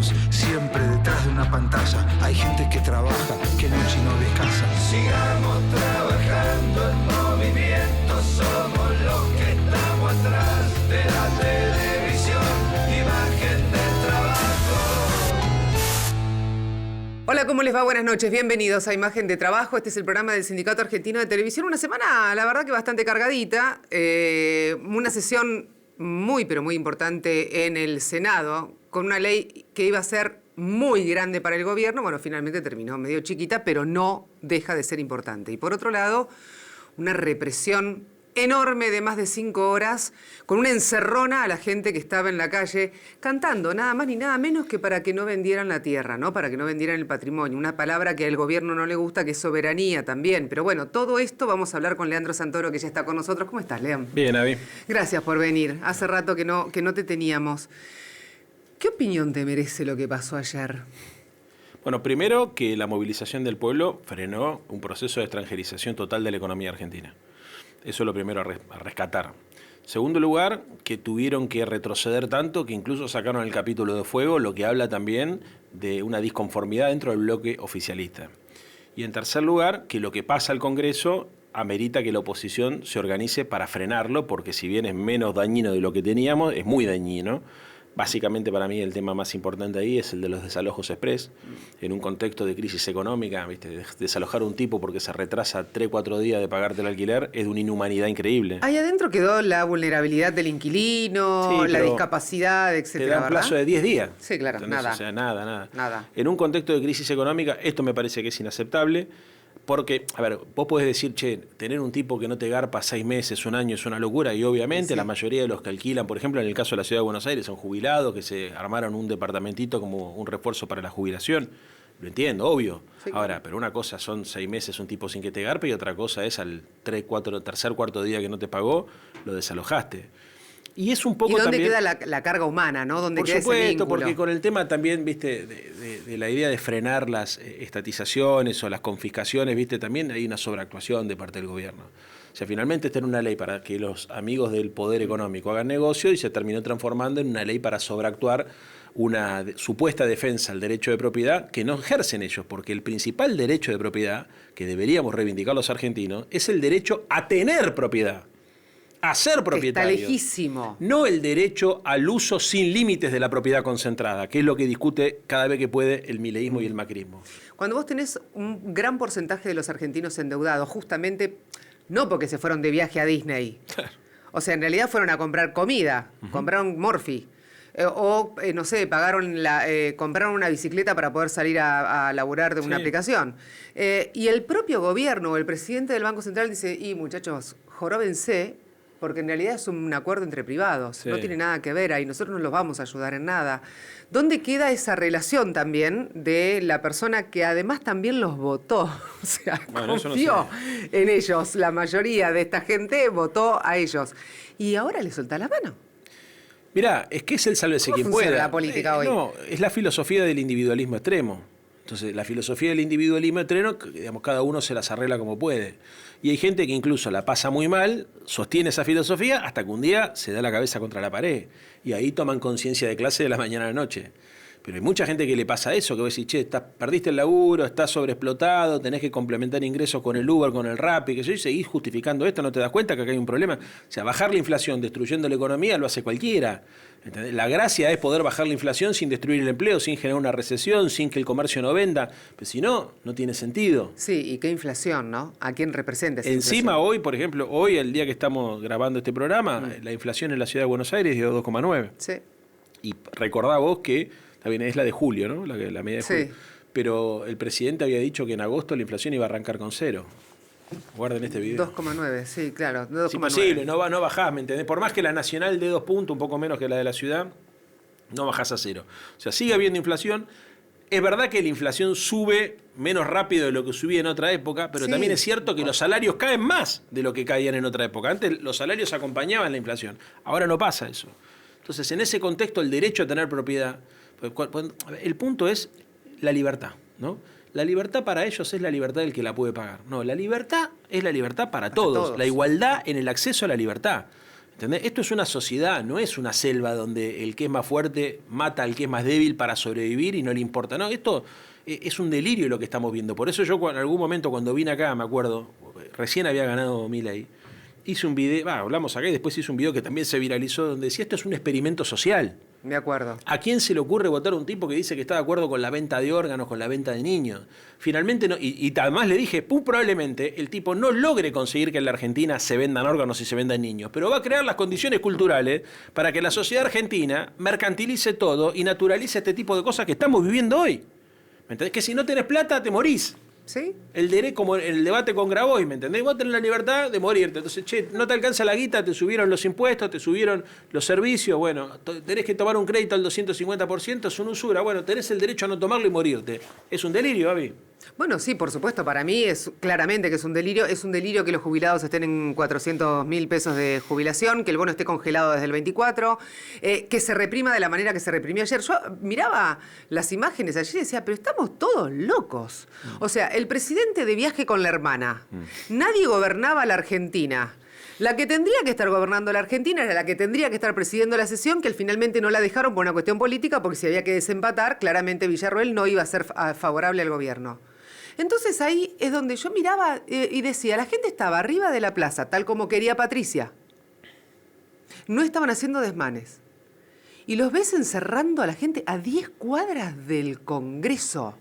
todos, siempre detrás de una pantalla. Hay gente que trabaja, que lucha y no descansa. Sigamos trabajando en movimiento, somos los que estamos atrás de la televisión, imagen de trabajo. Hola, ¿cómo les va? Buenas noches, bienvenidos a Imagen de Trabajo. Este es el programa del Sindicato Argentino de Televisión. Una semana, la verdad que bastante cargadita. Una sesión muy, pero muy importante en el Senado, con una ley que iba a ser muy grande para el gobierno. Bueno, finalmente terminó medio chiquita, pero no deja de ser importante. Y por otro lado, una represión enorme de más de 5 horas, con una encerrona a la gente que estaba en la calle cantando, nada más ni nada menos que para que no vendieran la tierra, ¿no? Para que no vendieran el patrimonio. Una palabra que al gobierno no le gusta, que es soberanía también. Pero bueno, todo esto vamos a hablar con Leandro Santoro, que ya está con nosotros. ¿Cómo estás, Leandro? Bien, Avi. Gracias por venir. Hace rato que no te teníamos. ¿Qué opinión te merece lo que pasó ayer? Bueno, primero que la movilización del pueblo frenó un proceso de extranjerización total de la economía argentina. Eso es lo primero a rescatar. Segundo lugar, que tuvieron que retroceder tanto que incluso sacaron el capítulo de fuego, lo que habla también de una disconformidad dentro del bloque oficialista. Y en tercer lugar, que lo que pasa al Congreso amerita que la oposición se organice para frenarlo, porque si bien es menos dañino de lo que teníamos, es muy dañino. Básicamente para mí el tema más importante ahí es el de los desalojos express. En un contexto de crisis económica, ¿viste? Desalojar a un tipo porque se retrasa 3-4 días de pagarte el alquiler es de una inhumanidad increíble. Ahí adentro quedó la vulnerabilidad del inquilino, Sí, la discapacidad, etcétera. Te da un plazo de 10 días. Sí, claro, ¿Entendés? nada. O sea, nada. Nada. En un contexto de crisis económica, esto me parece que es inaceptable. Porque, a ver, vos podés decir, che, tener un tipo que no te garpa 6 meses, 1 año es una locura, y obviamente Sí. La mayoría de los que alquilan, por ejemplo, en el caso de la Ciudad de Buenos Aires, son jubilados que se armaron un departamentito como un refuerzo para la jubilación. Lo entiendo, obvio. Sí. Ahora, pero una cosa son 6 meses un tipo sin que te garpe y otra cosa es al tercer, cuarto día que no te pagó, lo desalojaste. Y es un poco ¿Y dónde también, queda la carga humana, no? ¿Dónde por queda ese supuesto, vínculo? porque con el tema también, viste, de la idea de frenar las estatizaciones o las confiscaciones, viste, también hay una sobreactuación de parte del gobierno. O sea, finalmente esta era una ley para que los amigos del poder económico hagan negocio y se terminó transformando en una ley para sobreactuar una supuesta defensa al derecho de propiedad que no ejercen ellos, porque el principal derecho de propiedad que deberíamos reivindicar los argentinos es el derecho a tener propiedad. A ser propietario. Está lejísimo. No el derecho al uso sin límites de la propiedad concentrada, que es lo que discute cada vez que puede el mileísmo y el macrismo. Cuando vos tenés un gran porcentaje de los argentinos endeudados, justamente no porque se fueron de viaje a Disney. Claro. O sea, en realidad fueron a comprar comida, compraron Morphy. No sé, compraron una bicicleta para poder salir a laburar de una aplicación. Y el propio gobierno o el presidente del Banco Central dice, muchachos, joróbense, porque en realidad es un acuerdo entre privados, Sí. no tiene nada que ver ahí, nosotros no los vamos a ayudar en nada. ¿Dónde queda esa relación también de la persona que además también los votó? O sea, Bueno, eso no confió en ellos, la mayoría de esta gente votó a ellos. Y ahora le suelta la mano. Mirá, es que es el sálvese ¿Cómo quien funciona pueda. la política hoy? No, es la filosofía del individualismo extremo. Entonces, la filosofía del individualismo extremo, digamos, cada uno se las arregla como puede. Y hay gente que incluso la pasa muy mal, sostiene esa filosofía, hasta que un día se da la cabeza contra la pared. Y ahí toman conciencia de clase de la mañana a la noche. Pero hay mucha gente que le pasa eso, que vos decís, che, perdiste el laburo, estás sobreexplotado, tenés que complementar ingresos con el Uber, con el Rappi, que yo, y seguís justificando esto, ¿no te das cuenta que acá hay un problema? O sea, bajar la inflación destruyendo la economía lo hace cualquiera. ¿Entendés? La gracia es poder bajar la inflación sin destruir el empleo, sin generar una recesión, sin que el comercio no venda. Pero si no, no tiene sentido. Sí, y qué inflación, ¿no? ¿A quién representa esa Encima inflación? hoy, por ejemplo, hoy, el día que estamos grabando este programa, la inflación en la Ciudad de Buenos Aires es de 2,9. Sí. Y recordá vos que, está bien, es la de julio, ¿no? La media de Sí. julio. Pero el presidente había dicho que en agosto la inflación iba a arrancar con 0. Guarden este video. 2,9, sí, claro. 2,9. Es imposible, no bajás, ¿me entendés? Por más que la nacional dé 2 puntos, un poco menos que la de la ciudad, no bajás a 0. O sea, sigue habiendo inflación. Es verdad que la inflación sube menos rápido de lo que subía en otra época, pero Sí. también es cierto que los salarios caen más de lo que caían en otra época. Antes los salarios acompañaban la inflación. Ahora no pasa eso. Entonces, en ese contexto, el derecho a tener propiedad, el punto es la libertad, ¿no? La libertad para ellos es la libertad del que la puede pagar. No, la libertad es la libertad para todos. todos. La igualdad en el acceso a la libertad. ¿Entendés? Esto es una sociedad, no es una selva donde el que es más fuerte mata al que es más débil para sobrevivir y no le importa. No, esto es un delirio lo que estamos viendo. Por eso yo en algún momento cuando vine acá, me acuerdo, recién había ganado Milei, hice un video, hablamos acá y después hice un video que también se viralizó donde decía esto es un experimento social. De acuerdo. ¿A quién se le ocurre votar a un tipo que dice que está de acuerdo con la venta de órganos, con la venta de niños? Finalmente, no, y además le dije, probablemente el tipo no logre conseguir que en la Argentina se vendan órganos y se vendan niños, pero va a crear las condiciones culturales para que la sociedad argentina mercantilice todo y naturalice este tipo de cosas que estamos viviendo hoy. ¿Me entendés? Que si no tenés plata, te morís. ¿Sí? Como el debate con Grabois, ¿me entendés? Vos tenés la libertad de morirte. Entonces, no te alcanza la guita, te subieron los impuestos, te subieron los servicios, bueno, tenés que tomar un crédito al 250%, es una usura. Bueno, tenés el derecho a no tomarlo y morirte. Es un delirio, Gaby. Bueno, sí, por supuesto, para mí es claramente que es un delirio que los jubilados estén en 400.000 pesos de jubilación, que el bono esté congelado desde el 24, que se reprima de la manera que se reprimió ayer. Yo miraba las imágenes ayer y decía, pero estamos todos locos. O sea, el presidente de viaje con la hermana, nadie gobernaba la Argentina. La que tendría que estar gobernando la Argentina era la que tendría que estar presidiendo la sesión, que finalmente no la dejaron por una cuestión política, porque si había que desempatar, claramente Villarroel no iba a ser favorable al gobierno. Entonces ahí es donde yo miraba y decía, la gente estaba arriba de la plaza, tal como quería Patricia. No estaban haciendo desmanes. Y los ves encerrando a la gente a 10 cuadras del Congreso,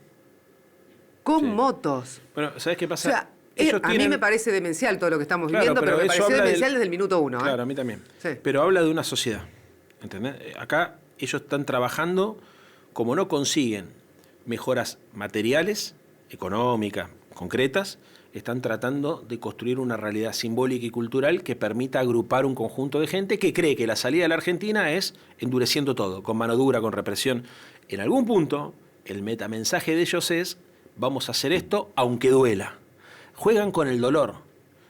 con motos. Bueno, ¿sabes qué pasa? O sea, a mí me parece demencial todo lo que estamos viviendo, pero me pareció demencial desde el minuto 1. Claro, a mí también. Sí. Pero habla de una sociedad, ¿entendés? Acá ellos están trabajando como no consiguen mejoras materiales, económicas, concretas, están tratando de construir una realidad simbólica y cultural que permita agrupar un conjunto de gente que cree que la salida de la Argentina es endureciendo todo, con mano dura, con represión. En algún punto, el metamensaje de ellos es, vamos a hacer esto aunque duela. Juegan con el dolor.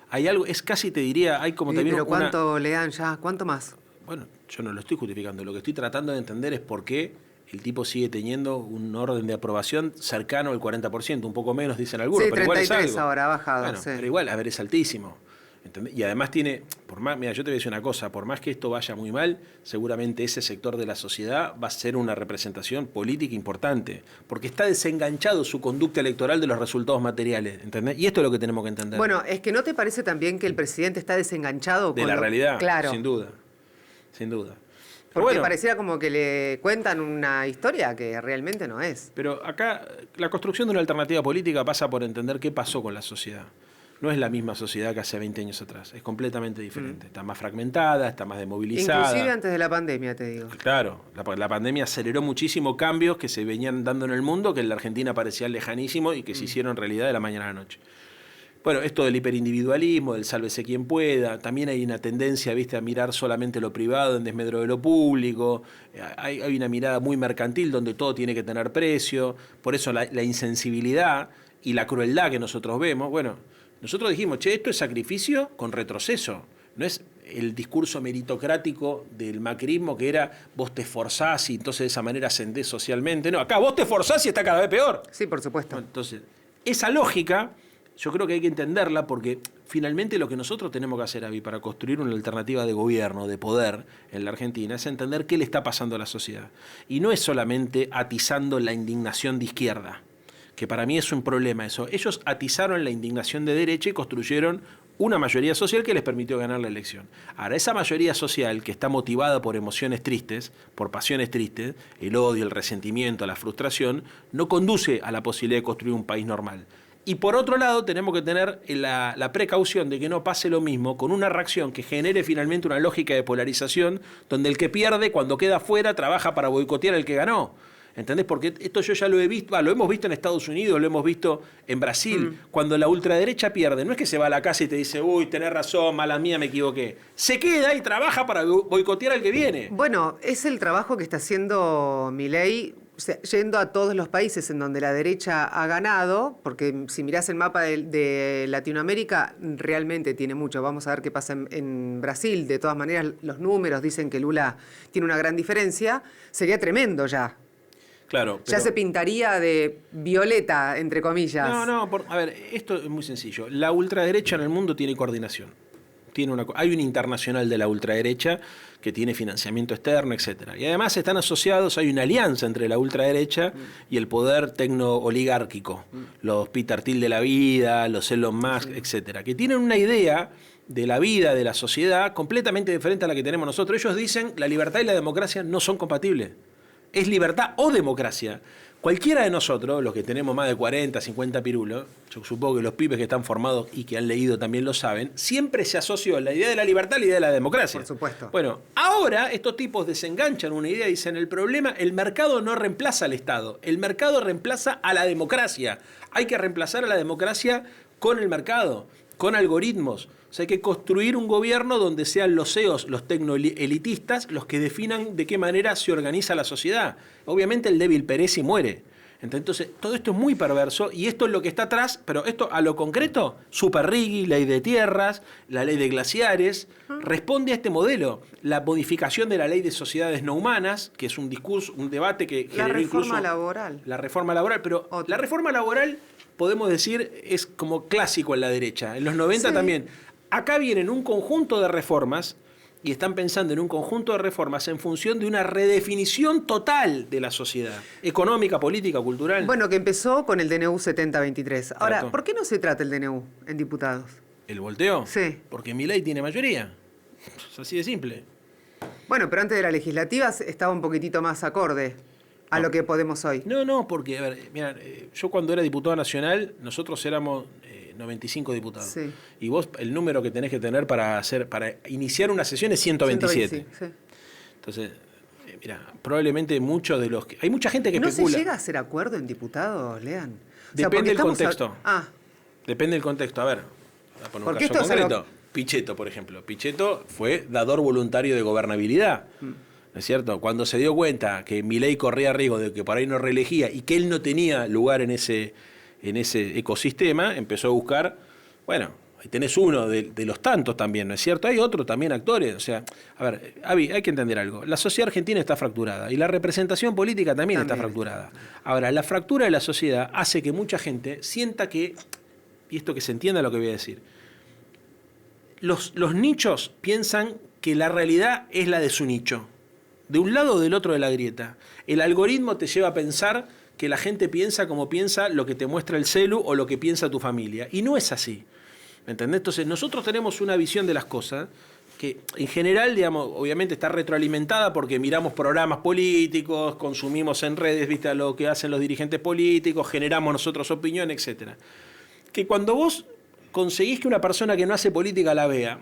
Hay algo, es casi te diría, hay como también pero ¿cuánto le dan ya? ¿Cuánto más? Bueno, yo no lo estoy justificando, lo que estoy tratando de entender es por qué el tipo sigue teniendo un orden de aprobación cercano al 40%, un poco menos dicen algunos, sí, pero igual es 33 algo. ahora ha bajado, bueno, sí. Pero igual, a ver, es altísimo. ¿Entendés? Y además tiene, mira, yo te voy a decir una cosa, por más que esto vaya muy mal, seguramente ese sector de la sociedad va a ser una representación política importante, porque está desenganchado su conducta electoral de los resultados materiales, ¿entendés? Y esto es lo que tenemos que entender. Bueno, es que ¿no te parece también que el presidente está desenganchado de la realidad? Claro. Sin duda, sin duda. Porque bueno, pareciera como que le cuentan una historia que realmente no es. Pero acá la construcción de una alternativa política pasa por entender qué pasó con la sociedad. No es la misma sociedad que hace 20 años atrás, es completamente diferente. Está más fragmentada, está más desmovilizada. Inclusive antes de la pandemia, te digo. Claro, la pandemia aceleró muchísimo cambios que se venían dando en el mundo, que en la Argentina parecían lejanísimos y que se hicieron realidad de la mañana a la noche. Bueno, esto del hiperindividualismo, del sálvese quien pueda, también hay una tendencia, ¿viste?, a mirar solamente lo privado en desmedro de lo público, hay una mirada muy mercantil donde todo tiene que tener precio, por eso la insensibilidad y la crueldad que nosotros vemos. Bueno, nosotros dijimos, esto es sacrificio con retroceso, no es el discurso meritocrático del macrismo que era vos te esforzás y entonces de esa manera ascendés socialmente. No, acá vos te esforzás y está cada vez peor. Sí, por supuesto. Bueno, entonces, esa lógica yo creo que hay que entenderla porque finalmente lo que nosotros tenemos que hacer, Avi, para construir una alternativa de gobierno, de poder en la Argentina, es entender qué le está pasando a la sociedad. Y no es solamente atizando la indignación de izquierda, que para mí es un problema eso. Ellos atizaron la indignación de derecha y construyeron una mayoría social que les permitió ganar la elección. Ahora, esa mayoría social que está motivada por emociones tristes, por pasiones tristes, el odio, el resentimiento, la frustración, no conduce a la posibilidad de construir un país normal. Y por otro lado, tenemos que tener la precaución de que no pase lo mismo con una reacción que genere finalmente una lógica de polarización, donde el que pierde, cuando queda fuera, trabaja para boicotear al que ganó. ¿Entendés? Porque esto yo ya lo he visto, lo hemos visto en Estados Unidos, lo hemos visto en Brasil. Cuando la ultraderecha pierde, no es que se va a la casa y te dice, uy, tenés razón, mala mía, me equivoqué. Se queda y trabaja para boicotear al que viene. Bueno, es el trabajo que está haciendo Milei, o sea, yendo a todos los países en donde la derecha ha ganado, porque si mirás el mapa de Latinoamérica, realmente tiene mucho. Vamos a ver qué pasa en Brasil. De todas maneras, los números dicen que Lula tiene una gran diferencia. Sería tremendo ya. Claro, ya se pintaría de violeta, entre comillas. No, a ver, esto es muy sencillo. La ultraderecha en el mundo tiene coordinación. hay un internacional de la ultraderecha que tiene financiamiento externo, etcétera. Y además están asociados, hay una alianza entre la ultraderecha y el poder tecno-oligárquico. Los Peter Thiel de la vida, los Elon Musk, etcétera, que tienen una idea de la vida, de la sociedad, completamente diferente a la que tenemos nosotros. Ellos dicen la libertad y la democracia no son compatibles. Es libertad o democracia. Cualquiera de nosotros, los que tenemos más de 40, 50 pirulos, yo supongo que los pibes que están formados y que han leído también lo saben, siempre se asoció la idea de la libertad a la idea de la democracia. Por supuesto. Bueno, ahora estos tipos desenganchan una idea y dicen, el problema, el mercado no reemplaza al Estado, el mercado reemplaza a la democracia. Hay que reemplazar a la democracia con el mercado, con algoritmos. O sea, hay que construir un gobierno donde sean los CEOs, los tecnoelitistas, los que definan de qué manera se organiza la sociedad. Obviamente el débil perece y muere. Entonces, todo esto es muy perverso y esto es lo que está atrás, pero esto a lo concreto, Super Riggi, ley de tierras, la ley de glaciares, responde a este modelo. La modificación de la ley de sociedades no humanas, que es un discurso, un debate que generó incluso... La reforma laboral. La reforma laboral, pero la reforma laboral, podemos decir, es como clásico en la derecha. En los 90 también. Acá vienen un conjunto de reformas y están pensando en un conjunto de reformas en función de una redefinición total de la sociedad, económica, política, cultural. Bueno, que empezó con el DNU 7023. Ahora, Exacto. ¿por qué no se trata el DNU en diputados? ¿El volteo? Sí. Porque Milei tiene mayoría. Es así de simple. Bueno, pero antes de la legislativa estaba un poquitito más acorde a lo que Podemos hoy. No, porque, a ver, mira, yo cuando era diputado nacional, nosotros éramos 95 diputados. Sí. Y vos, el número que tenés que tener para iniciar una sesión es 127. Sí. Entonces, mira, probablemente muchos de los... Hay mucha gente que ¿No especula. se llega a hacer acuerdo en diputados, Lean? Depende del contexto. Ah, Depende del contexto. A ver, voy a poner un Porque caso esto es concreto. algo- Pichetto, por ejemplo. Pichetto fue dador voluntario de gobernabilidad. ¿No es cierto? Cuando se dio cuenta que Milei corría riesgo de que por ahí no reelegía y que él no tenía lugar en ese ecosistema, empezó a buscar, bueno, ahí tenés uno de los tantos también, ¿no es cierto? Hay otros también actores, o sea, a ver, Avi, hay que entender algo, la sociedad argentina está fracturada y la representación política también está fracturada. Ahora, la fractura de la sociedad hace que mucha gente sienta que, y esto que se entienda lo que voy a decir, los nichos piensan que la realidad es la de su nicho, de un lado o del otro de la grieta. El algoritmo te lleva a pensar que la gente piensa como piensa lo que te muestra el celu o lo que piensa tu familia. Y no es así. ¿Me entendés? Entonces, nosotros tenemos una visión de las cosas que, en general, digamos, obviamente está retroalimentada porque miramos programas políticos, consumimos en redes, viste, lo que hacen los dirigentes políticos, generamos nosotros opinión, etcétera. Que cuando vos conseguís que una persona que no hace política la vea,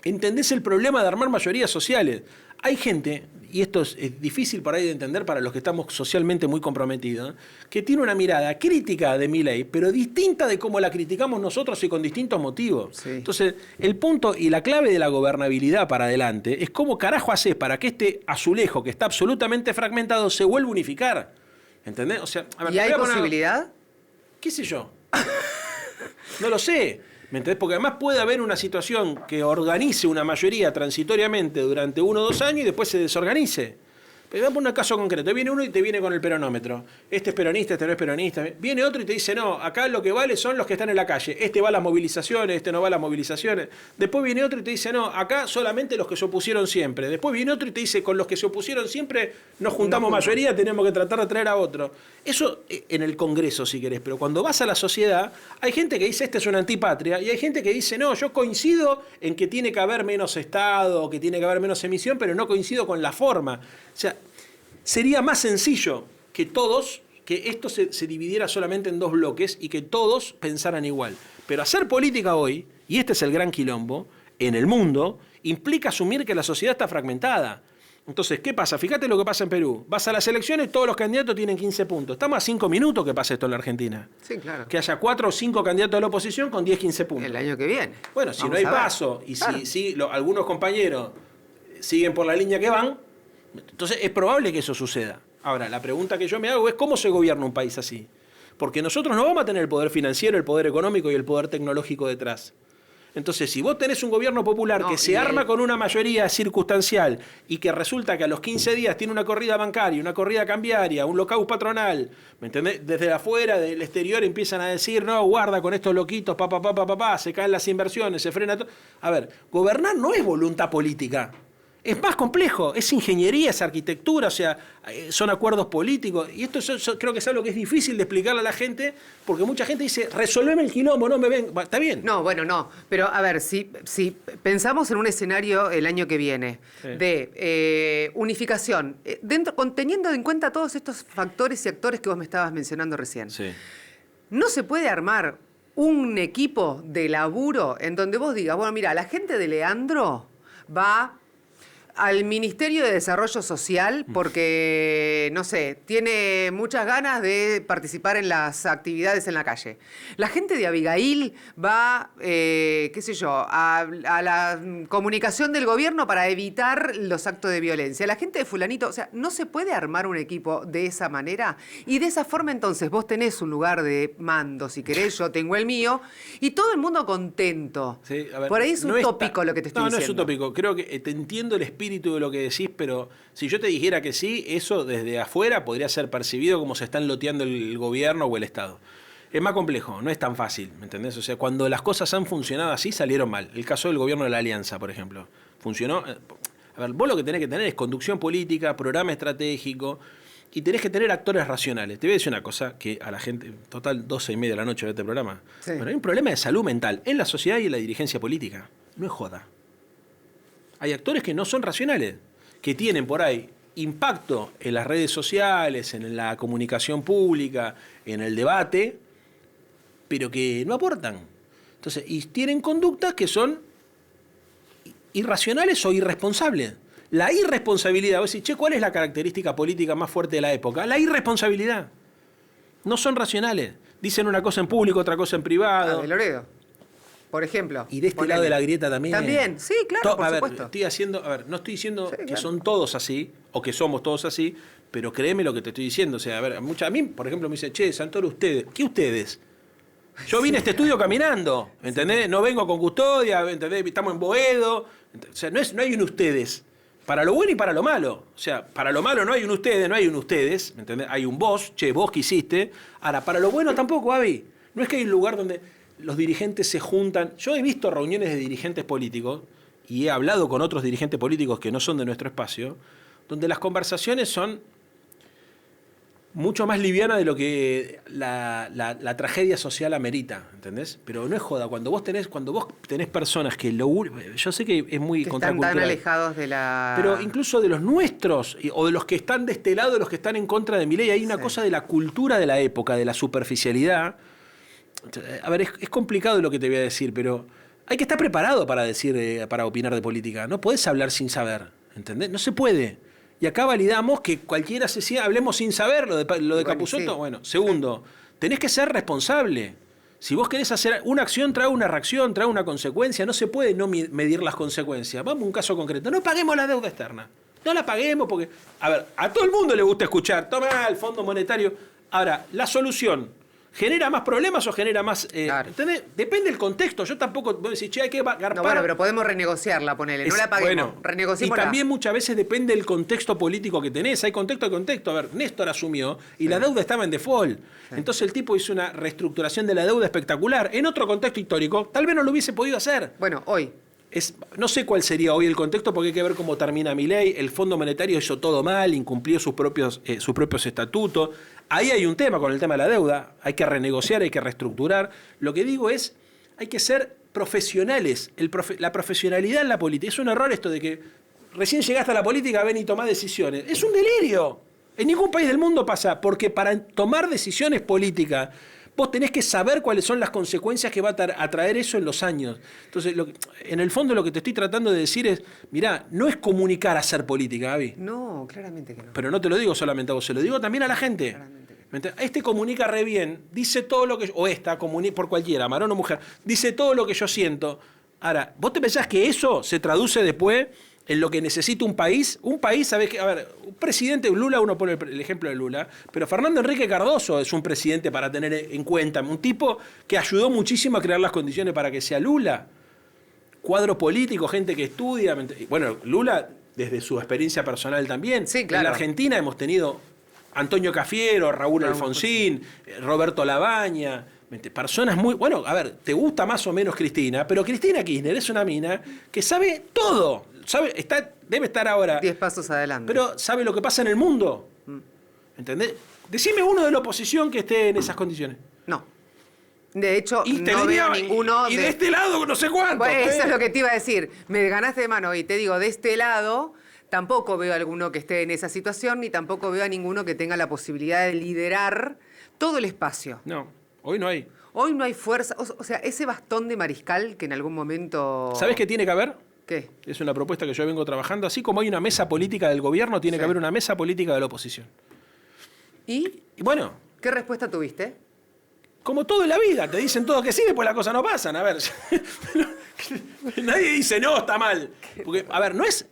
entendés el problema de armar mayorías sociales. Hay gente, y esto es difícil por ahí de entender para los que estamos socialmente muy comprometidos, que tiene una mirada crítica de Milei, pero distinta de cómo la criticamos nosotros y con distintos motivos. Sí. Entonces, el punto y la clave de la gobernabilidad para adelante es cómo carajo haces para que este azulejo que está absolutamente fragmentado se vuelva a unificar. ¿Entendés? O sea, a ver, ¿y hay te voy a poner- posibilidad? ¿Qué sé yo? No lo sé. ¿Me entendés? Porque además puede haber una situación que organice una mayoría transitoriamente durante 1 o 2 años y después se desorganice. Pero vamos a poner un caso concreto. Viene uno y te viene con el peronómetro. Este es peronista, este no es peronista. Viene otro y te dice, no, acá lo que vale son los que están en la calle. Este va a las movilizaciones, este no va a las movilizaciones. Después viene otro y te dice, no, acá solamente los que se opusieron siempre. Después viene otro y te dice, con los que se opusieron siempre nos juntamos mayoría, tenemos que tratar de traer a otro. Eso en el Congreso, si querés. Pero cuando vas a la sociedad, hay gente que dice, este es una antipatria. Y hay gente que dice, no, yo coincido en que tiene que haber menos Estado, que tiene que haber menos emisión, pero no coincido con la forma. O sea, sería más sencillo que esto se dividiera solamente en 2 bloques y que todos pensaran igual. Pero hacer política hoy, y este es el gran quilombo, en el mundo, implica asumir que la sociedad está fragmentada. Entonces, ¿qué pasa? Fíjate lo que pasa en Perú. Vas a las elecciones, todos los candidatos tienen 15 puntos. Estamos a 5 minutos que pase esto en la Argentina. Sí, claro. Que haya 4 o 5 candidatos de la oposición con 10, 15 puntos. El año que viene. Bueno, si Vamos no hay a ver. paso y Claro. si algunos compañeros siguen por la línea que van, entonces es probable que eso suceda. Ahora, la pregunta que yo me hago es ¿cómo se gobierna un país así? Porque nosotros no vamos a tener el poder financiero, el poder económico y el poder tecnológico detrás. Entonces, si vos tenés un gobierno popular que se arma con una mayoría circunstancial y que resulta que a los 15 días tiene una corrida bancaria, una corrida cambiaria, un lockout patronal, ¿me entendés? Desde afuera, del exterior, empiezan a decir, no, guarda con estos loquitos, se caen las inversiones, se frena todo. A ver, gobernar no es voluntad política. Es más complejo, es ingeniería, es arquitectura, o sea, son acuerdos políticos. Y esto creo que es algo que es difícil de explicarle a la gente, porque mucha gente dice, resolveme el quilombo, no me ven. Está bien. No, bueno, no. Pero a ver, si pensamos en un escenario el año que viene de unificación, teniendo en cuenta todos estos factores y actores que vos me estabas mencionando recién, ¿no se puede armar un equipo de laburo en donde vos digas, bueno, mira, la gente de Leandro va al Ministerio de Desarrollo Social porque, no sé, tiene muchas ganas de participar en las actividades en la calle. La gente de Abigail va, qué sé yo, a la comunicación del gobierno para evitar los actos de violencia. La gente de fulanito, o sea, ¿no se puede armar un equipo de esa manera? Y de esa forma, entonces, vos tenés un lugar de mando, si querés, yo tengo el mío, y todo el mundo contento. Sí, a ver, por ahí es utópico lo que te estoy diciendo. No, no es utópico. Creo que te entiendo el espíritu de lo que decís, pero si yo te dijera que sí, eso desde afuera podría ser percibido como se están loteando el gobierno o el Estado. Es más complejo, no es tan fácil, ¿me entendés? O sea, cuando las cosas han funcionado así, salieron mal. El caso del gobierno de la Alianza, por ejemplo. Funcionó. A ver, vos lo que tenés que tener es conducción política, programa estratégico, y tenés que tener actores racionales. Te voy a decir una cosa que a la gente, total, 12:30 de la noche de este programa. Sí. Bueno, hay un problema de salud mental en la sociedad y en la dirigencia política. No es joda. Hay actores que no son racionales, que tienen por ahí impacto en las redes sociales, en la comunicación pública, en el debate, pero que no aportan. Entonces, y tienen conductas que son irracionales o irresponsables. La irresponsabilidad, vos decís, che, ¿cuál es la característica política más fuerte de la época? La irresponsabilidad. No son racionales. Dicen una cosa en público, otra cosa en privado. De Loredo, por ejemplo. Y de este lado de la grieta también. También, sí, claro, por supuesto. No estoy diciendo que son todos así, o que somos todos así, pero créeme lo que te estoy diciendo. O sea, a mí, por ejemplo, me dice, che, Santoro, ustedes, ¿qué ustedes? Yo vine a este estudio caminando, ¿entendés? Sí. No vengo con custodia, ¿entendés? Estamos en Boedo. O sea, no hay un ustedes. Para lo bueno y para lo malo. O sea, para lo malo no hay un ustedes, no hay un ustedes, ¿entendés? Hay un vos, che, vos que hiciste. Ahora, para lo bueno tampoco, Avi. No es que hay un lugar donde los dirigentes se juntan. Yo he visto reuniones de dirigentes políticos y he hablado con otros dirigentes políticos que no son de nuestro espacio, donde las conversaciones son mucho más livianas de lo que la tragedia social amerita, ¿entendés? Pero no es joda. Cuando vos tenés personas que yo sé que es muy contracultural. Están tan alejados de la... Pero incluso de los nuestros, o de los que están de este lado, de los que están en contra de Milei, hay una cosa de la cultura de la época, de la superficialidad. A ver, es complicado lo que te voy a decir, pero hay que estar preparado para opinar de política. No podés hablar sin saber, ¿entendés? No se puede. Y acá validamos que cualquiera hablemos sin saber lo de Capusotto. Sí. Bueno, segundo, tenés que ser responsable. Si vos querés hacer una acción, trae una reacción, trae una consecuencia. No se puede no medir las consecuencias. Vamos a un caso concreto. No paguemos la deuda externa. No la paguemos porque... A ver, a todo el mundo le gusta escuchar. Toma el Fondo Monetario. Ahora, la solución... ¿Genera más problemas o genera más...? Claro. ¿Entendés? Depende del contexto. Yo tampoco voy a decir, che, hay que garpar. No, bueno, pero podemos renegociarla, ponele. No la paguemos, renegociémosla. Y también muchas veces depende del contexto político que tenés. Hay contexto y contexto. A ver, Néstor asumió y la deuda estaba en default. Sí. Entonces el tipo hizo una reestructuración de la deuda espectacular. En otro contexto histórico, tal vez no lo hubiese podido hacer. Bueno, hoy... No sé cuál sería hoy el contexto porque hay que ver cómo termina Milei. El Fondo Monetario hizo todo mal, incumplió sus propios estatutos. Ahí hay un tema con el tema de la deuda. Hay que renegociar, hay que reestructurar. Lo que digo es, hay que ser profesionales. La profesionalidad en la política. Es un error esto de que recién llegaste a la política, ven y tomás decisiones. Es un delirio. En ningún país del mundo pasa. Porque para tomar decisiones políticas... Vos tenés que saber cuáles son las consecuencias que va a traer eso en los años. Entonces, en el fondo lo que te estoy tratando de decir es, mirá, no es comunicar hacer política, Gaby. No, claramente que no. Pero no te lo digo solamente a vos, se lo digo también a la gente. Claramente que no. Este comunica re bien, dice todo lo que... O esta, por cualquiera, varón o mujer, dice todo lo que yo siento. Ahora, ¿vos te pensás que eso se traduce después en lo que necesita un país? Un país, ¿sabés qué? A ver, un presidente, Lula, uno pone el ejemplo de Lula, pero Fernando Enrique Cardoso es un presidente para tener en cuenta, un tipo que ayudó muchísimo a crear las condiciones para que sea Lula. cuadro político, gente que estudia. Bueno, Lula, desde su experiencia personal también. Sí, claro. En la Argentina hemos tenido Antonio Cafiero, Raúl Alfonsín, Roberto Labaña, personas muy... Bueno, a ver, te gusta más o menos Cristina, pero Cristina Kirchner es una mina que sabe todo. Debe estar ahora... 10 pasos adelante. Pero sabe lo que pasa en el mundo. ¿Entendés? Decime uno de la oposición que esté en esas condiciones. No. De hecho, Y te no diría, veo ninguno... y de este lado no sé cuánto. Bueno, eso es lo que te iba a decir. Me ganaste de mano y te digo, de este lado tampoco veo a alguno que esté en esa situación, ni tampoco veo a ninguno que tenga la posibilidad de liderar todo el espacio. No, hoy no hay. Hoy no hay fuerza. O sea, ese bastón de mariscal que en algún momento... ¿Sabés qué tiene que haber? ¿Qué? Es una propuesta que yo vengo trabajando. Así como hay una mesa política del gobierno, tiene que haber una mesa política de la oposición. ¿Y Y bueno, qué respuesta tuviste? como todo en la vida, te dicen todo que sí, después las cosas no pasan. A ver, nadie dice, no, está mal. Porque, a ver, no es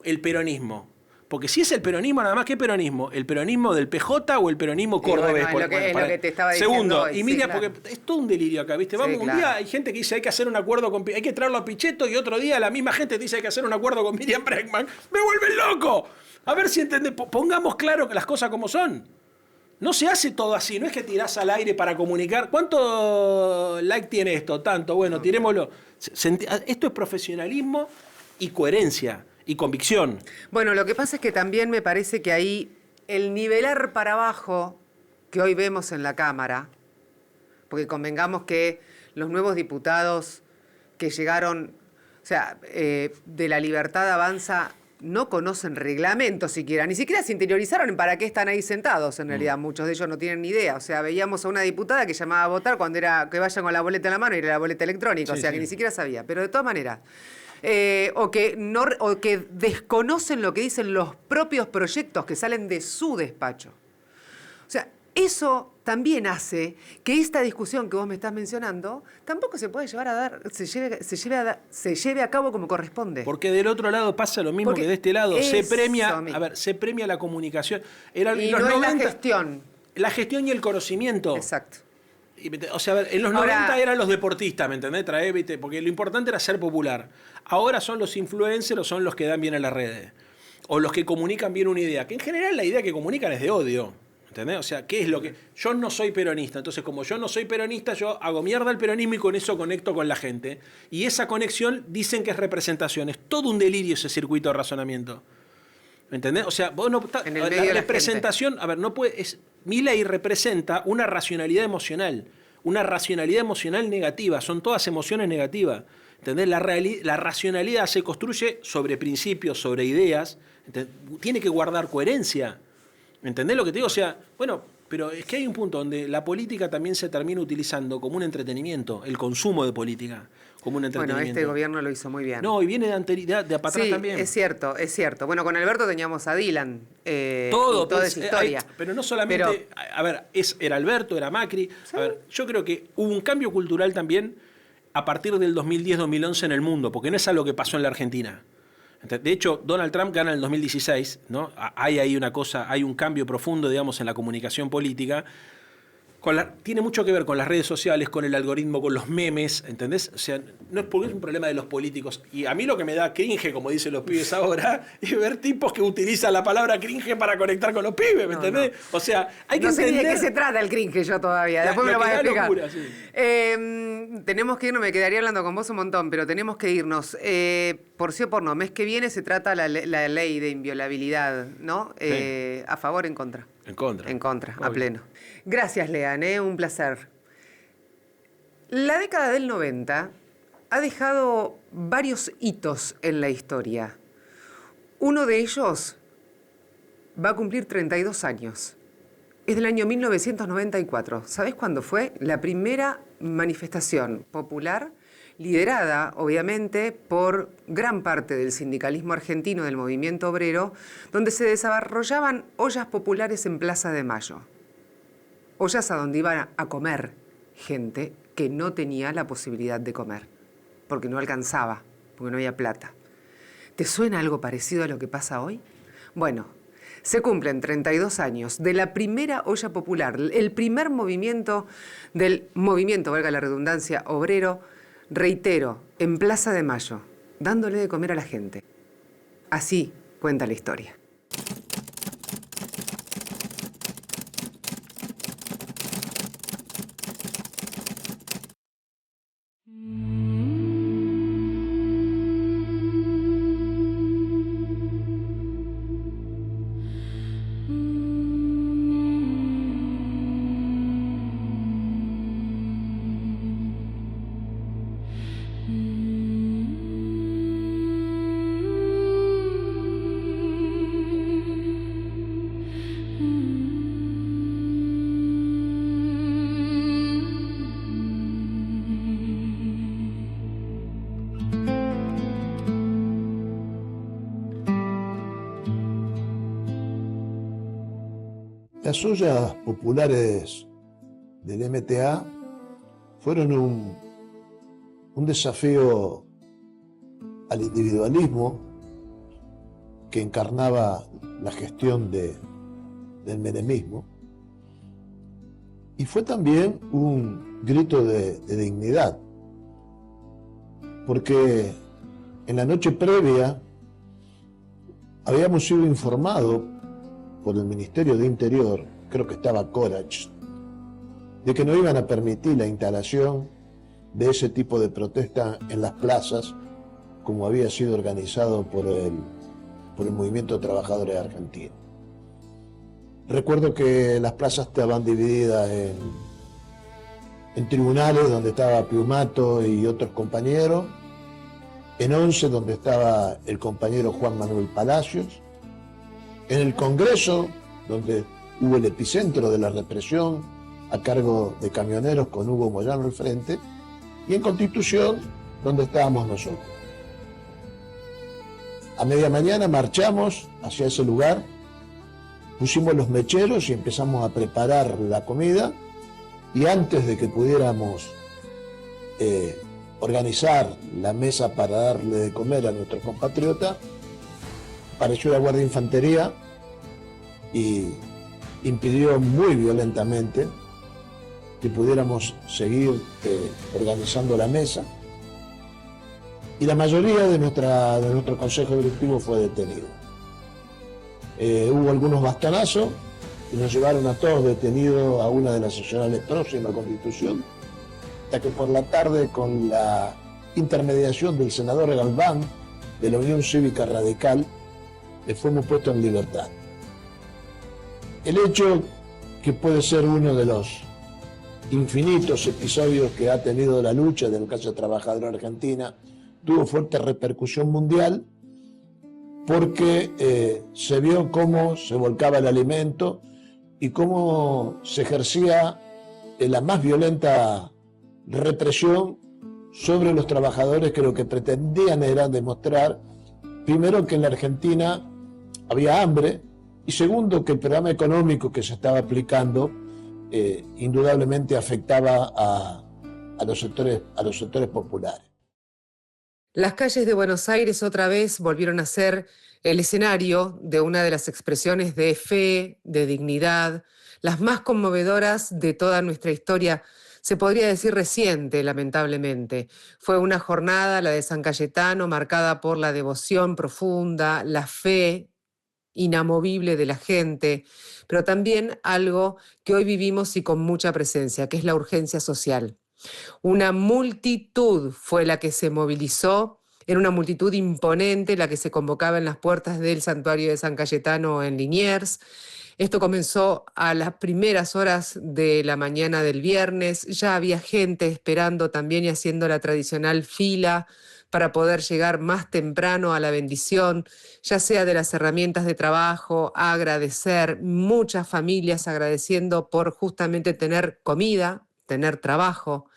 el peronismo. Porque si es el peronismo, nada más, ¿qué peronismo? ¿El peronismo del PJ o el peronismo cordobés? Bueno, es lo que te estaba diciendo Segundo, hoy, y Miriam, sí, claro. porque es todo un delirio acá, ¿viste? Vamos, Sí, un claro. día hay gente que dice hay que hacer un acuerdo con... Hay que traerlo a Pichetto y otro día la misma gente te dice hay que hacer un acuerdo con Miriam Bregman. ¡Me vuelven loco! A ver si entendés. Pongamos claro que las cosas como son. No se hace todo así, no es que tirás al aire para comunicar. ¿Cuánto like tiene esto? Tanto, bueno, tirémoslo. Esto es profesionalismo y coherencia y convicción. Bueno, lo que pasa es que también me parece que ahí el nivelar para abajo que hoy vemos en la Cámara, porque convengamos que los nuevos diputados que llegaron, o sea, de La Libertad Avanza, no conocen reglamento siquiera, ni siquiera se interiorizaron en para qué están ahí sentados, en realidad. Muchos de ellos no tienen ni idea. O sea, veíamos a una diputada que llamaba a votar cuando era que vayan con la boleta en la mano y era la boleta electrónica, Sí, o sea, sí. que ni siquiera sabía. Pero de todas maneras, o que desconocen lo que dicen los propios proyectos que salen de su despacho. O sea, eso también hace que esta discusión que vos me estás mencionando tampoco se puede llevar a dar, se lleve a cabo como corresponde. Porque del otro lado pasa lo mismo Porque que de este lado. Se eso premia, mismo. a ver, se premia la comunicación. Era Y en los no 90, es la gestión. la gestión y el conocimiento. Exacto. O sea, a ver, en los Ahora- 90 eran los deportistas, ¿me entendés? Porque lo importante era ser popular. Ahora son los influencers o son los que dan bien en las redes. O los que comunican bien una idea. Que en general la idea que comunican es de odio. ¿Entendés? O sea, ¿qué es lo que...? Yo no soy peronista. Entonces, como yo no soy peronista, yo hago mierda el peronismo y con eso conecto con la gente. Y esa conexión dicen que es representación. Es todo un delirio ese circuito de razonamiento. ¿Me entendés? O sea, vos no... En el la medio de la representación, a ver, no puede... Milei representa una racionalidad emocional. Una racionalidad emocional negativa. Son todas emociones negativas. ¿Entendés? La racionalidad se construye sobre principios, sobre ideas. ¿Entendés? Tiene que guardar coherencia. ¿Entendés lo que te digo? O sea, bueno, pero es que hay un punto donde la política también se termina utilizando como un entretenimiento, el consumo de política como un entretenimiento. Bueno, este gobierno lo hizo muy bien. No, y viene de para atrás sí, también. es cierto, es cierto. Bueno, con Alberto teníamos a Dylan. Todo, y toda pues, esa historia. pero no solamente, a ver, era Alberto, era Macri. A ver, yo creo que hubo un cambio cultural también a partir del 2010-2011 en el mundo, porque no es algo que pasó en la Argentina. De hecho, Donald Trump gana en el 2016, ¿no? Hay ahí una cosa, hay un cambio profundo, digamos, en la comunicación política. Tiene mucho que ver con las redes sociales, con el algoritmo, con los memes, ¿entendés? O sea, no es porque es un problema de los políticos. Y a mí lo que me da cringe, como dicen los pibes ahora, es ver tipos que utilizan la palabra cringe para conectar con los pibes, ¿me entendés? O sea, hay que no sé ni entender... de qué se trata el cringe yo todavía. Después me lo que vas a da explicar. locura, sí. Tenemos que irnos, me quedaría hablando con vos un montón, pero tenemos que irnos. Por sí o por no, mes que viene se trata la ley de inviolabilidad, ¿no? Sí. ¿A favor o en contra? En contra. En contra, a Obvio. pleno. Gracias, Lean, un placer. La década del 90 ha dejado varios hitos en la historia. Uno de ellos va a cumplir 32 años. Es del año 1994. ¿Sabés cuándo fue? La primera manifestación popular, liderada, obviamente, por gran parte del sindicalismo argentino, del movimiento obrero, donde se desarrollaban ollas populares en Plaza de Mayo. Ollas a donde iban a comer gente que no tenía la posibilidad de comer, porque no alcanzaba, porque no había plata. ¿Te suena algo parecido a lo que pasa hoy? Bueno, se cumplen 32 años de la primera olla popular, el primer movimiento del movimiento, valga la redundancia, obrero, Reitero, en Plaza de Mayo, dándole de comer a la gente. Así cuenta la historia. Las ollas populares del MTA fueron un desafío al individualismo que encarnaba la gestión del menemismo, y fue también un grito de dignidad, porque en la noche previa habíamos sido informados por el Ministerio de Interior, creo que estaba Corach, de que no iban a permitir la instalación de ese tipo de protesta en las plazas como había sido organizado por el Movimiento de Trabajadores Argentinos. Recuerdo que las plazas estaban divididas en tribunales, donde estaba Piumato y otros compañeros, en 11, donde estaba el compañero Juan Manuel Palacios, en el Congreso, donde hubo el epicentro de la represión a cargo de camioneros con Hugo Moyano al frente, y en Constitución, donde estábamos nosotros. A media mañana marchamos hacia ese lugar, pusimos los mecheros y empezamos a preparar la comida, y antes de que pudiéramos organizar la mesa para darle de comer a nuestros compatriotas, apareció la Guardia de Infantería y impidió muy violentamente que pudiéramos seguir organizando la mesa, y la mayoría de nuestro consejo directivo fue detenido. Hubo algunos bastonazos y nos llevaron a todos detenidos a una de las seccionales próximas a Constitución, hasta que por la tarde, con la intermediación del senador Galván de la Unión Cívica Radical, fuimos puestos en libertad. El hecho, que puede ser uno de los infinitos episodios que ha tenido la lucha de la clase trabajadora argentina, tuvo fuerte repercusión mundial, porque se vio cómo se volcaba el alimento y cómo se ejercía la más violenta represión sobre los trabajadores, que lo que pretendían era demostrar, primero, que en la Argentina había hambre, y segundo, que el programa económico que se estaba aplicando indudablemente afectaba a los sectores populares. Las calles de Buenos Aires otra vez volvieron a ser el escenario de una de las expresiones de fe, de dignidad, las más conmovedoras de toda nuestra historia, se podría decir reciente, lamentablemente. Fue una jornada, la de San Cayetano, marcada por la devoción profunda, la fe inamovible de la gente, pero también algo que hoy vivimos y con mucha presencia, que es la urgencia social. Una multitud fue la que se movilizó, era una multitud imponente la que se convocaba en las puertas del santuario de San Cayetano en Liniers. Esto comenzó a las primeras horas de la mañana del viernes, ya había gente esperando también y haciendo la tradicional fila para poder llegar más temprano a la bendición, ya sea de las herramientas de trabajo, a agradecer, muchas familias agradeciendo por justamente tener comida, tener trabajo.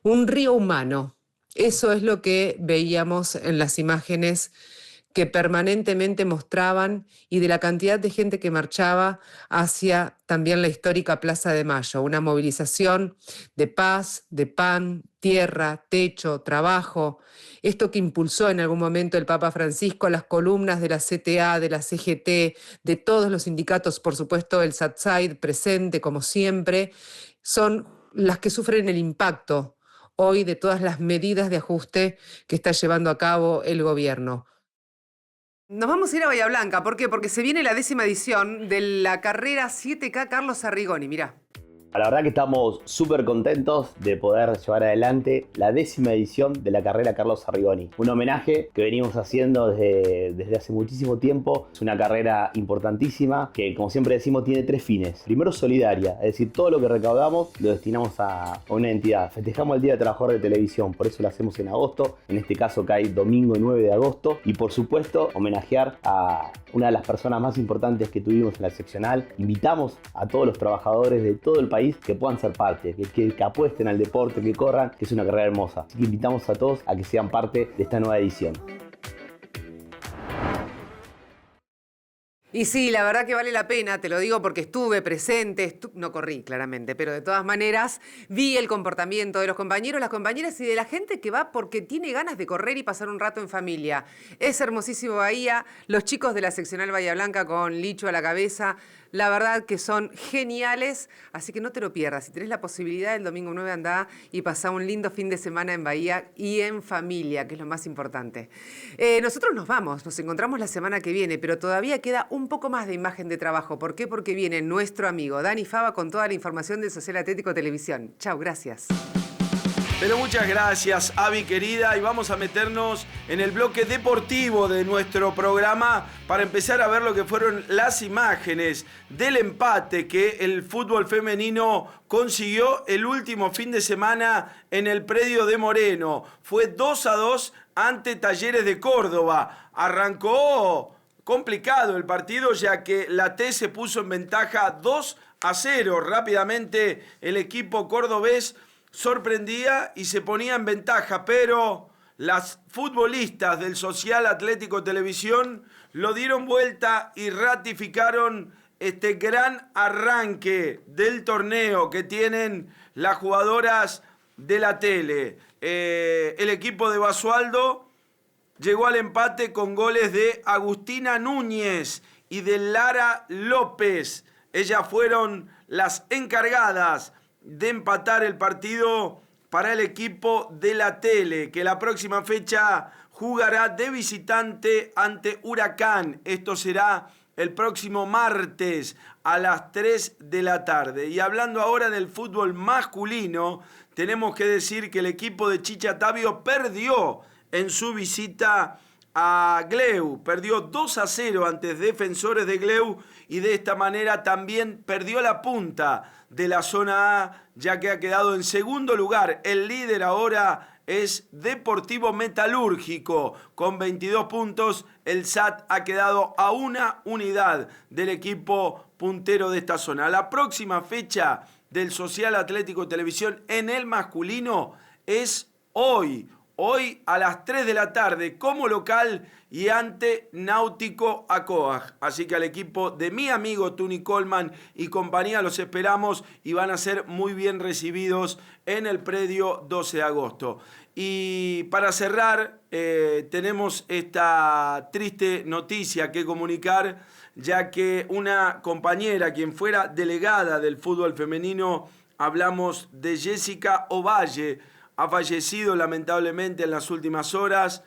Un río humano, eso es lo que veíamos en las imágenes que permanentemente mostraban, y de la cantidad de gente que marchaba hacia también la histórica Plaza de Mayo, una movilización de paz, de pan, tierra, techo, trabajo. Esto que impulsó en algún momento el Papa Francisco, las columnas de la CTA, de la CGT, de todos los sindicatos, por supuesto el SATSAID presente como siempre, son las que sufren el impacto hoy de todas las medidas de ajuste que está llevando a cabo el gobierno. Nos vamos a ir a Bahía Blanca. ¿Por qué? Porque se viene la 10ª edición de la carrera 7K Carlos Arrigoni. Mirá. La verdad que estamos súper contentos de poder llevar adelante la 10ª edición de la carrera Carlos Arrigoni. Un homenaje que venimos haciendo desde hace muchísimo tiempo. Es una carrera importantísima que, como siempre decimos, tiene 3 fines. Primero, solidaria, es decir, todo lo que recaudamos lo destinamos a una entidad. Festejamos el Día del Trabajador de Televisión, por eso lo hacemos en agosto. En este caso cae domingo 9 de agosto. Y por supuesto, homenajear a una de las personas más importantes que tuvimos en la seccional. Invitamos a todos los trabajadores de todo el país que puedan ser parte, que apuesten al deporte, que corran, que es una carrera hermosa. Así que invitamos a todos a que sean parte de esta nueva edición. Y sí, la verdad que vale la pena, te lo digo porque estuve presente, no corrí claramente, pero de todas maneras vi el comportamiento de los compañeros, las compañeras y de la gente que va porque tiene ganas de correr y pasar un rato en familia. Es hermosísimo Bahía, los chicos de la seccional Bahía Blanca con Licho a la cabeza, la verdad que son geniales, así que no te lo pierdas. Si tenés la posibilidad, el domingo 9 andá y pasá un lindo fin de semana en Bahía y en familia, que es lo más importante. Nosotros nos vamos, nos encontramos la semana que viene, pero todavía queda un poco más de imagen de trabajo. ¿Por qué? Porque viene nuestro amigo Dani Fava con toda la información del Social Atlético Televisión. Chau, gracias. Pero muchas gracias, Avi querida, y vamos a meternos en el bloque deportivo de nuestro programa para empezar a ver lo que fueron las imágenes del empate que el fútbol femenino consiguió el último fin de semana en el predio de Moreno. Fue 2-2 ante Talleres de Córdoba. Arrancó complicado el partido, ya que la T se puso en ventaja 2-0. Rápidamente el equipo cordobés sorprendía y se ponía en ventaja, pero las futbolistas del Social Atlético Televisión lo dieron vuelta y ratificaron este gran arranque del torneo que tienen las jugadoras de la tele. El equipo de Basualdo llegó al empate con goles de Agustina Núñez y de Lara López. Ellas fueron las encargadas de empatar el partido para el equipo de la tele, que la próxima fecha jugará de visitante ante Huracán. Esto será el próximo martes a las 3 de la tarde. Y hablando ahora del fútbol masculino, tenemos que decir que el equipo de Chicha Tavio perdió en su visita a Gleu. Perdió 2-0 ante Defensores de Gleu y de esta manera también perdió la punta de la zona A, ya que ha quedado en segundo lugar. El líder ahora es Deportivo Metalúrgico con 22 puntos. El SAT ha quedado a una unidad del equipo puntero de esta zona. La próxima fecha del Social Atlético Televisión en el masculino es hoy a las 3 de la tarde como local y ante Náutico Acoag. Así que al equipo de mi amigo Tuni Coleman y compañía los esperamos y van a ser muy bien recibidos en el predio 12 de agosto. Y para cerrar, tenemos esta triste noticia que comunicar, ya que una compañera, quien fuera delegada del fútbol femenino, hablamos de Jessica Ovalle, ha fallecido lamentablemente en las últimas horas,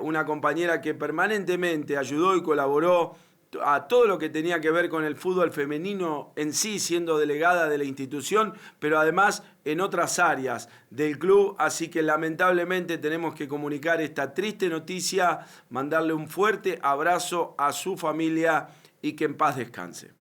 una compañera que permanentemente ayudó y colaboró a todo lo que tenía que ver con el fútbol femenino en sí, siendo delegada de la institución, pero además en otras áreas del club. Así que lamentablemente tenemos que comunicar esta triste noticia, mandarle un fuerte abrazo a su familia y que en paz descanse.